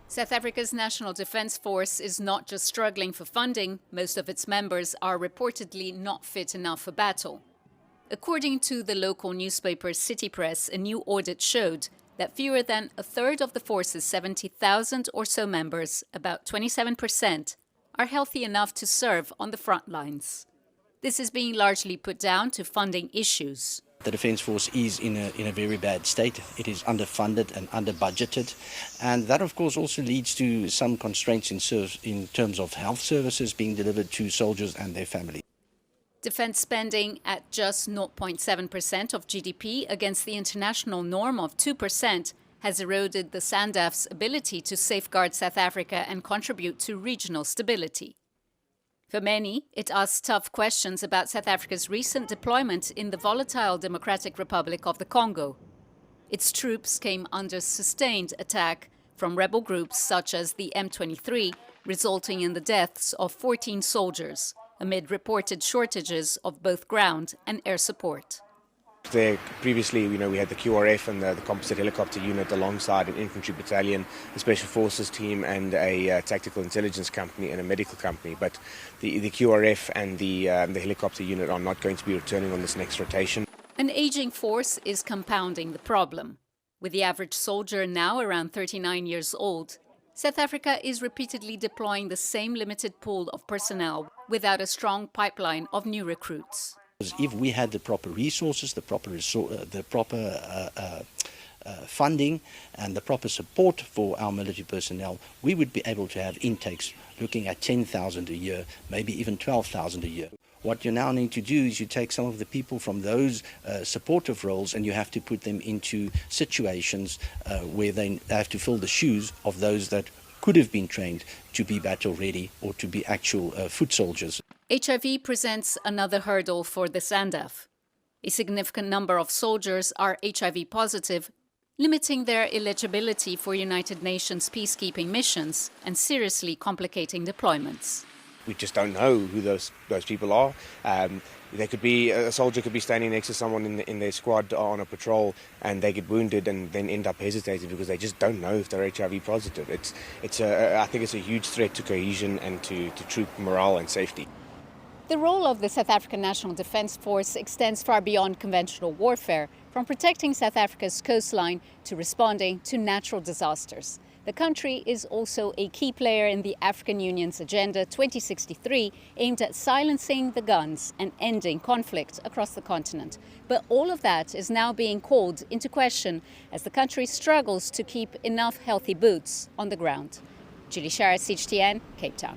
South Africa's National Defence Force is not just struggling for funding, most of its members are reportedly not fit enough for battle. According to the local newspaper City Press, a new audit showed that fewer than a third of the force's 70,000 or so members, about 27%, are healthy enough to serve on the front lines. This is being largely put down to funding issues. The Defence Force is in a very bad state. It is underfunded and under-budgeted, and that of course also leads to some constraints in terms of health services being delivered to soldiers and their families. Defence spending at just 0.7% of GDP against the international norm of 2% has eroded the SANDF's ability to safeguard South Africa and contribute to regional stability. For many, it asks tough questions about South Africa's recent deployment in the volatile Democratic Republic of the Congo. Its troops came under sustained attack from rebel groups such as the M23, resulting in the deaths of 14 soldiers, amid reported shortages of both ground and air support. There previously, we had the QRF and the composite helicopter unit alongside an infantry battalion, a special forces team and a tactical intelligence company and a medical company. But the QRF and the helicopter unit are not going to be returning on this next rotation. An aging force is compounding the problem. With the average soldier now around 39 years old, South Africa is repeatedly deploying the same limited pool of personnel without a strong pipeline of new recruits. If we had the proper resources, the proper funding and the proper support for our military personnel, we would be able to have intakes looking at 10,000 a year, maybe even 12,000 a year. What you now need to do is you take some of the people from those supportive roles and you have to put them into situations where they have to fill the shoes of those that could have been trained to be battle ready or to be actual foot soldiers. HIV presents another hurdle for the SANDF. A significant number of soldiers are HIV positive, limiting their eligibility for United Nations peacekeeping missions and seriously complicating deployments. We just don't know who those people are. They could be a soldier could be standing next to someone in their squad on a patrol, and they get wounded and then end up hesitating because they just don't know if they're HIV positive. I think it's a huge threat to cohesion and to troop morale and safety. The role of the South African National Defence Force extends far beyond conventional warfare, from protecting South Africa's coastline to responding to natural disasters. The country is also a key player in the African Union's Agenda 2063, aimed at silencing the guns and ending conflict across the continent. But all of that is now being called into question as the country struggles to keep enough healthy boots on the ground. Julie Shara, CGTN, Cape Town.